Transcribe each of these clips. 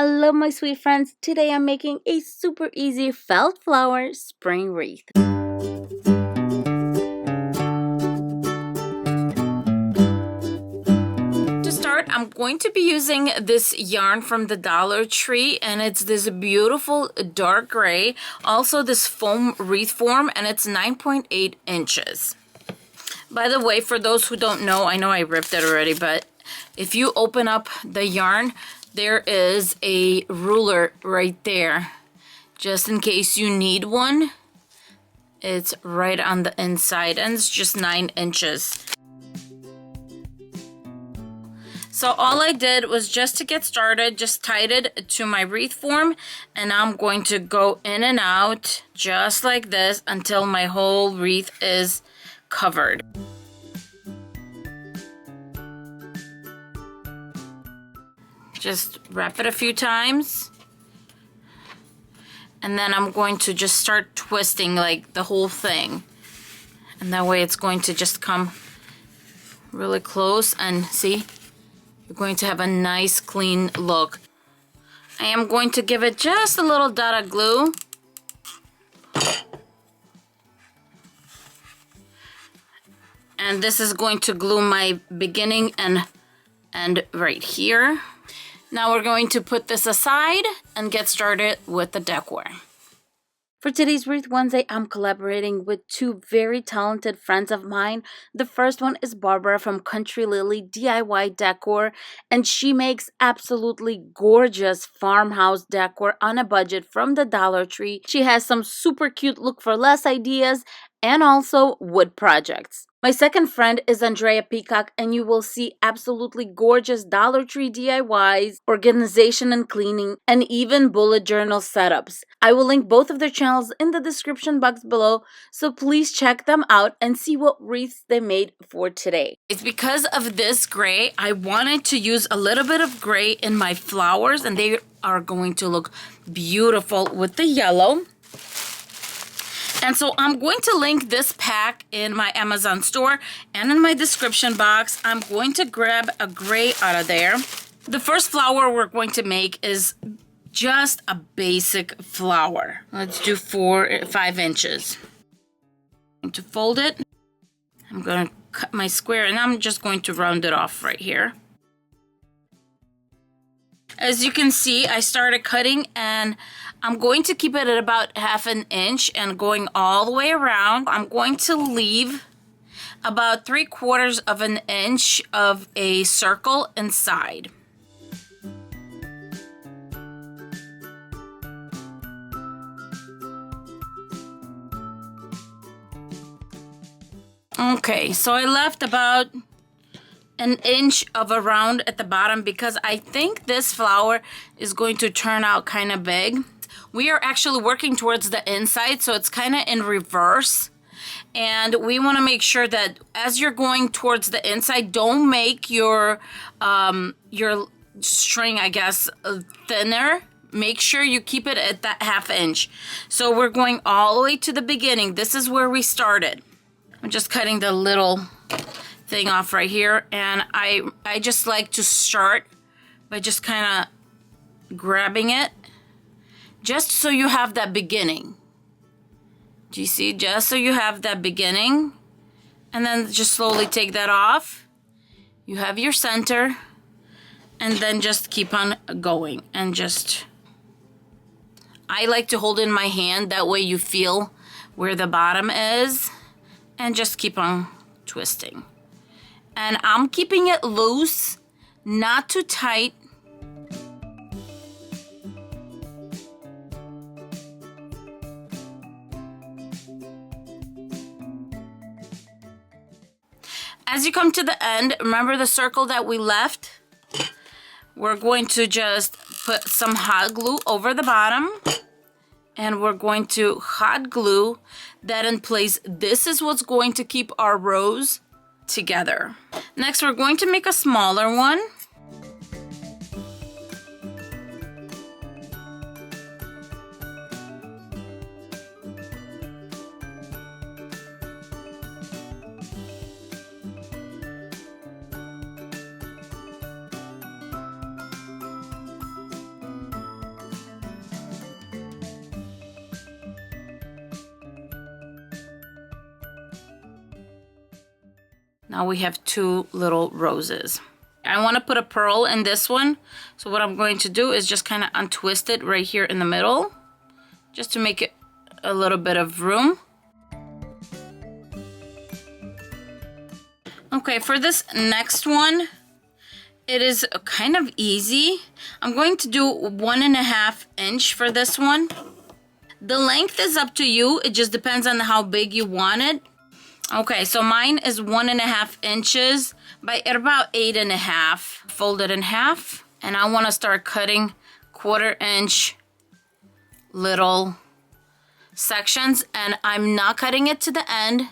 Hello my sweet friends, today I'm making a super easy felt flower spring wreath. To start, I'm going to be using this yarn from the Dollar Tree, and it's this beautiful dark gray, also this foam wreath form, and it's 9.8 inches. By the way, for those who don't know, I know I ripped it already, but if you open up the yarn, there is a ruler right there, just in case you need one. It's right on the inside, and it's just 9 inches. So all I did was just to get started, just tied it to my wreath form, and I'm going to go in and out just like this until my whole wreath is covered. Just wrap it a few times, and then I'm going to just start twisting like the whole thing, and that way it's going to just come really close, and see, you're going to have a nice clean look. I am going to give it just a little dot of glue. And this is going to glue my beginning and end right here. Now we're going to put this aside and get started with the decor. For today's Wreath Wednesday, I'm collaborating with two very talented friends of mine. The first one is Barbara from Country Lily DIY Decor, and she makes absolutely gorgeous farmhouse decor on a budget from the Dollar Tree. She has some super cute look for less ideas and also wood projects. My second friend is Andrea Peacock, and you will see absolutely gorgeous Dollar Tree DIYs, organization and cleaning, and even bullet journal setups. I will link both of their channels in the description box below, so please check them out and see what wreaths they made for today. It's because of this gray, I wanted to use a little bit of gray in my flowers, and they are going to look beautiful with the yellow. And so I'm going to link this pack in my Amazon store and in my description box. I'm going to grab a gray out of there. The first flower we're going to make is just a basic flower. Let's do 5 inches. I'm going to fold it. I'm going to cut my square, and I'm just going to round it off right here. As you can see, I started cutting, and I'm going to keep it at about 1/2 inch and going all the way around. I'm going to leave about 3/4 of an inch of a circle inside. Okay, so I left about 1 inch of a round at the bottom because I think this flower is going to turn out kind of big. We are actually working towards the inside, so it's kind of in reverse. And we want to make sure that as you're going towards the inside, don't make your string, I guess, thinner. Make sure you keep it at that 1/2 inch. So we're going all the way to the beginning. This is where we started. I'm just cutting the little thing off right here, and I just like to start by just kind of grabbing it, just so you have that beginning. Do you see? Just so you have that beginning, and then just slowly take that off. You have your center, and then just keep on going, and just, I like to hold in my hand, that way you feel where the bottom is, and just keep on twisting. And I'm keeping it loose, not too tight. As you come to the end, remember the circle that we left? We're going to just put some hot glue over the bottom, and we're going to hot glue that in place. This is what's going to keep our rows together. Next, we're going to make a smaller one. Now we have 2 little roses. I want to put a pearl in this one. So what I'm going to do is just kind of untwist it right here in the middle, just to make it a little bit of room. Okay, for this next one, it is kind of easy. I'm going to do 1.5 inch for this one. The length is up to you. It just depends on how big you want it. Okay, so mine is 1.5 inches by about 8.5. Fold it in half, and I want to start cutting 1/4 inch little sections, and I'm not cutting it to the end.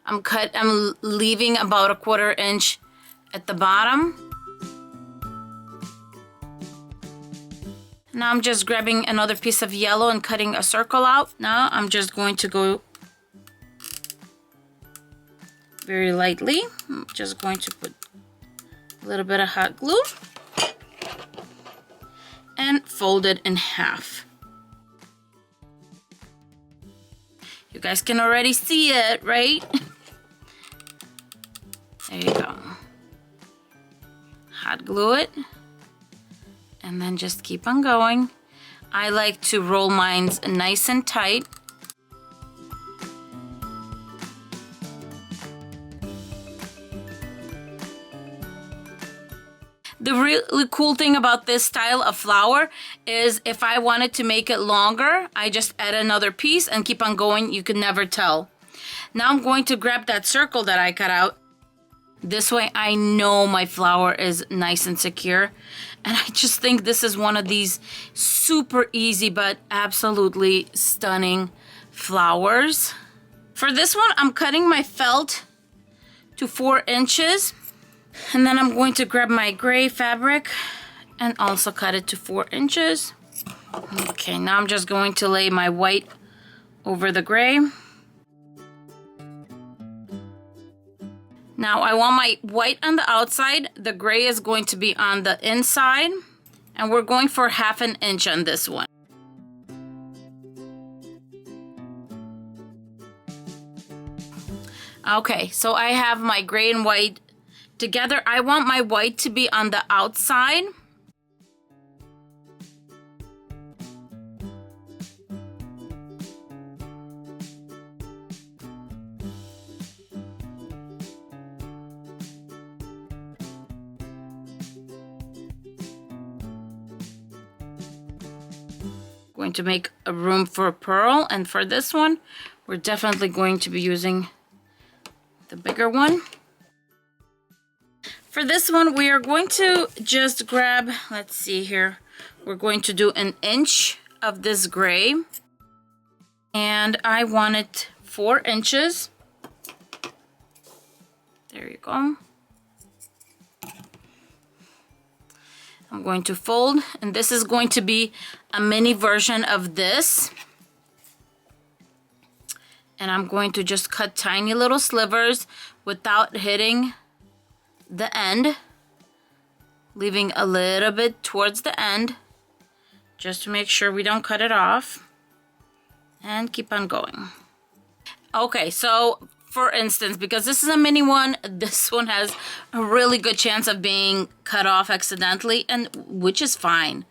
I'm leaving about 1/4 inch at the bottom. Now I'm just grabbing another piece of yellow and cutting a circle out. Now I'm just going to go very lightly. I'm just going to put a little bit of hot glue and fold it in half. You guys can already see it, right? There you go. Hot glue it, and then just keep on going. I like to roll mine nice and tight. The really cool thing about this style of flower is if I wanted to make it longer, I just add another piece and keep on going. You can never tell. Now I'm going to grab that circle that I cut out. This way I know my flower is nice and secure. And I just think this is one of these super easy but absolutely stunning flowers. For this one, I'm cutting my felt to 4 inches. And then I'm going to grab my gray fabric and also cut it to 4 inches. Okay, now I'm just going to lay my white over the gray. Now I want my white on the outside, the gray is going to be on the inside, and we're going for 1/2 inch on this one. Okay, so I have my gray and white together. I want my white to be on the outside. Going to make a room for a pearl, and for this one we're definitely going to be using the bigger one. For this one we are going to just grab, let's see here, we're going to do 1 inch of this gray, and I want it 4 inches. There you go. I'm going to fold, and this is going to be a mini version of this. And I'm going to just cut tiny little slivers without hitting the end, leaving a little bit towards the end just to make sure we don't cut it off, and keep on going. Okay, so for instance, because this is a mini one, this one has a really good chance of being cut off accidentally, and which is fine.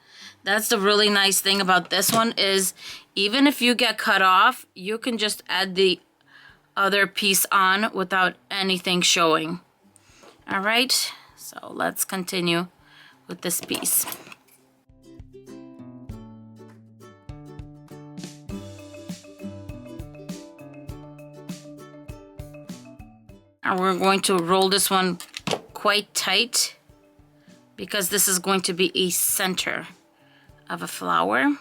That's the really nice thing about this one, is even if you get cut off, you can just add the other piece on without anything showing. All right, so let's continue with this piece. And we're going to roll this one quite tight because this is going to be a center of a flower.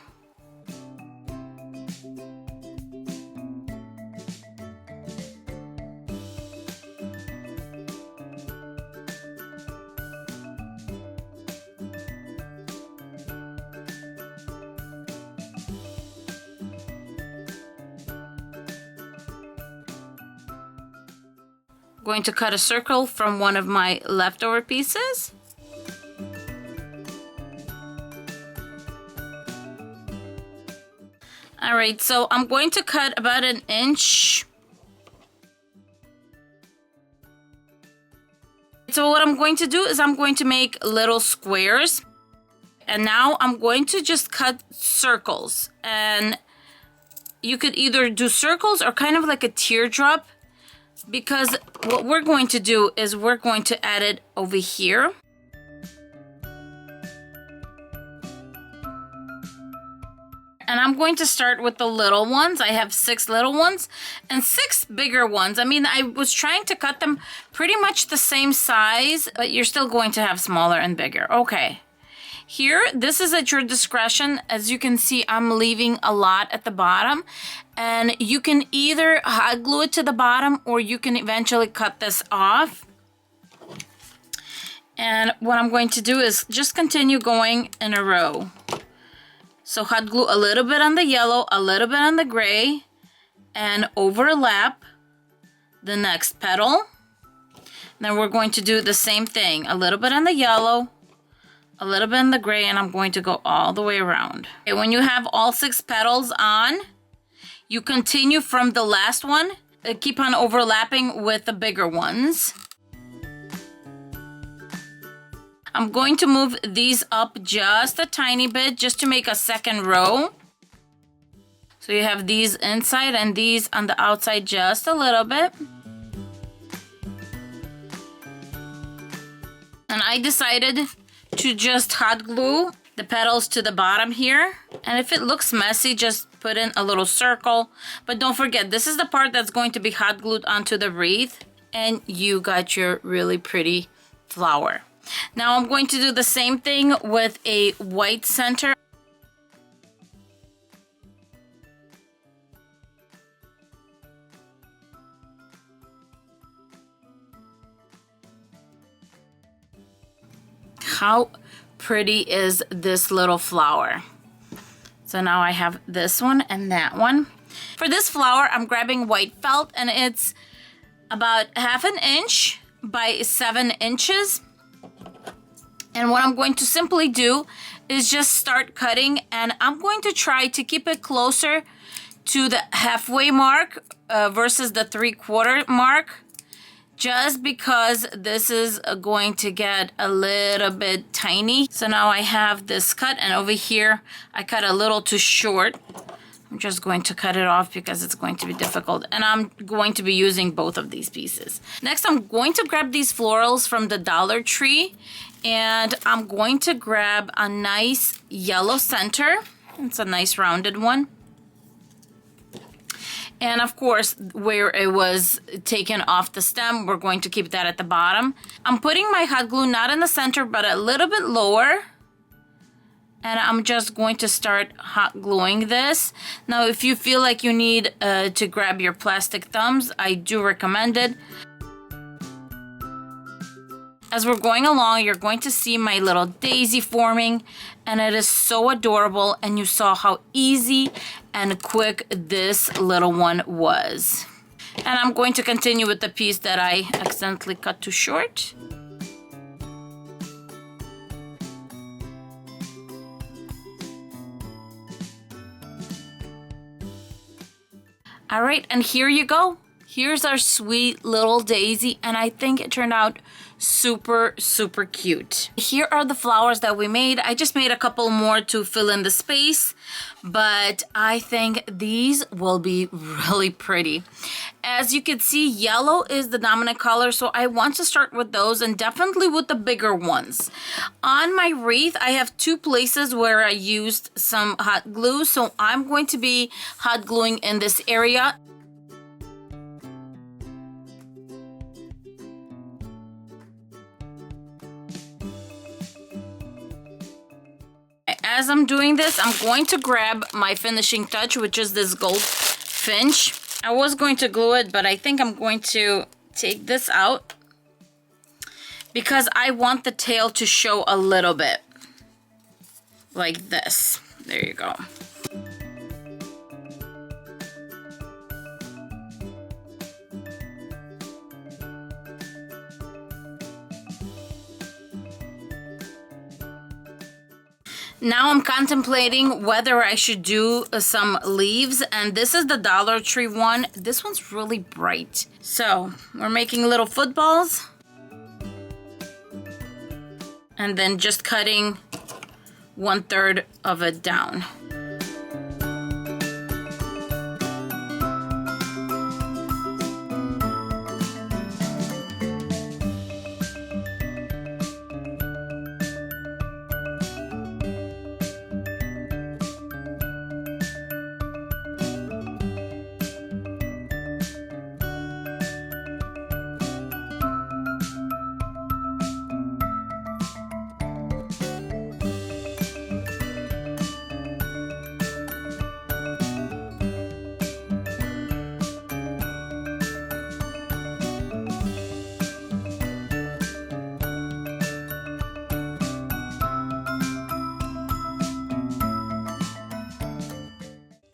Going to cut a circle from one of my leftover pieces. All right, so I'm going to cut about 1 inch So what I'm going to do is I'm going to make little squares. And now I'm going to just cut circles. And you could either do circles or kind of like a teardrop, because what we're going to do is we're going to add it over here. And I'm going to start with the little ones. I have 6 little ones and 6 bigger ones. I mean, I was trying to cut them pretty much the same size, but you're still going to have smaller and bigger. Okay. Here, this is at your discretion. As you can see, I'm leaving a lot at the bottom. And you can either hot glue it to the bottom or you can eventually cut this off. And what I'm going to do is just continue going in a row. So hot glue a little bit on the yellow, a little bit on the gray, and overlap the next petal. Then we're going to do the same thing, a little bit on the yellow, a little bit on the gray, and I'm going to go all the way around. Okay, when you have all 6 petals on, you continue from the last one, keep on overlapping with the bigger ones. I'm going to move these up just a tiny bit just to make a second row. So you have these inside and these on the outside just a little bit. And I decided to just hot glue the petals to the bottom here. And if it looks messy, just put in a little circle. But don't forget, this is the part that's going to be hot glued onto the wreath. And you got your really pretty flower. Now I'm going to do the same thing with a white center. How pretty is this little flower? So now I have this one and that one. For this flower, I'm grabbing white felt, and it's about 1/2 inch by 7 inches. And what I'm going to simply do is just start cutting, and I'm going to try to keep it closer to the halfway mark versus the 3/4 mark, just because this is going to get a little bit tiny. So now I have this cut, and over here I cut a little too short. I'm just going to cut it off because it's going to be difficult, and I'm going to be using both of these pieces. Next, I'm going to grab these florals from the Dollar Tree, and I'm going to grab a nice yellow center. It's a nice rounded one. And of course, where it was taken off the stem, we're going to keep that at the bottom. I'm putting my hot glue not in the center, but a little bit lower. And I'm just going to start hot gluing this. Now, if you feel like you need to grab your plastic thumbs, I do recommend it. As we're going along, you're going to see my little daisy forming, and it is so adorable, and you saw how easy and quick this little one was. And I'm going to continue with the piece that I accidentally cut too short. All right, and here you go. Here's our sweet little daisy, and I think it turned out super, super cute. Here are the flowers that we made. I just made a couple more to fill in the space, but I think these will be really pretty. As you can see, yellow is the dominant color, so I want to start with those, and definitely with the bigger ones. On my wreath, I have 2 places where I used some hot glue, so I'm going to be hot gluing in this area. As I'm doing this, I'm going to grab my finishing touch, which is this gold finch. I was going to glue it, but I think I'm going to take this out because I want the tail to show a little bit. Like this. There you go. Now I'm contemplating whether I should do some leaves, and this is the Dollar Tree one. This one's really bright. So we're making little footballs. and then just cutting 1/3 of it down.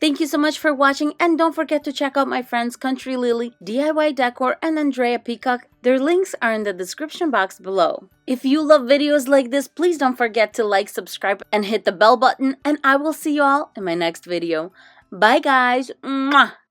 Thank you so much for watching, and don't forget to check out my friends Country Lily, DIY Decor, and Andrea Peacock. Their links are in the description box below. If you love videos like this, please don't forget to like, subscribe, and hit the bell button, and I will see you all in my next video. Bye guys! Mwah!